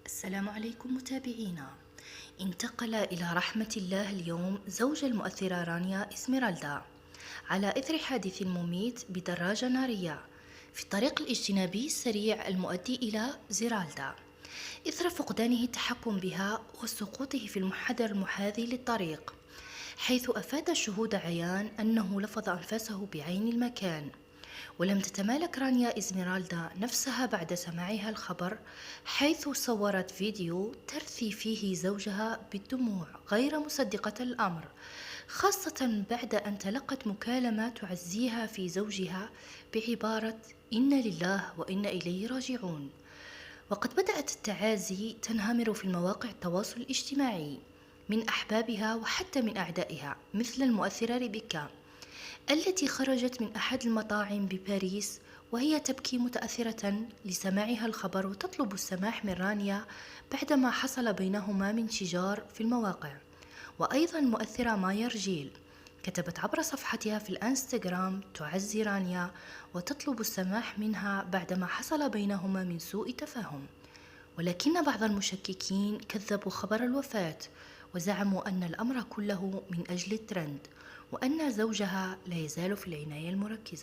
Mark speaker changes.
Speaker 1: السلام عليكم متابعينا. انتقل إلى رحمة الله اليوم زوج المؤثرة رانيا إسميرالدا على إثر حادث مميت بدراجة نارية في الطريق الاجتنابي السريع المؤدي إلى زيرالدا، إثر فقدانه التحكم بها وسقوطه في المحاذر المحاذي للطريق، حيث أفاد الشهود عيان أنه لفظ أنفاسه بعين المكان. ولم تتمالك رانيا إزميرالدا نفسها بعد سماعها الخبر، حيث صورت فيديو ترثي فيه زوجها بالدموع غير مصدقة الأمر، خاصة بعد أن تلقت مكالمة تعزيها في زوجها بعبارة إنا لله وإنا إليه راجعون. وقد بدأت التعازي تنهمر في مواقع التواصل الاجتماعي من أحبابها وحتى من أعدائها، مثل المؤثرة ريبيكا التي خرجت من أحد المطاعم بباريس وهي تبكي متأثرة لسماعها الخبر وتطلب السماح من رانيا بعدما حصل بينهما من شجار في المواقع. وأيضا المؤثرة مايا رجيل كتبت عبر صفحتها في الانستغرام تعزي رانيا وتطلب السماح منها بعدما حصل بينهما من سوء تفاهم. ولكن بعض المشككين كذبوا خبر الوفاة وزعموا أن الأمر كله من أجل الترند، وأن زوجها لا يزال في العناية المركزة.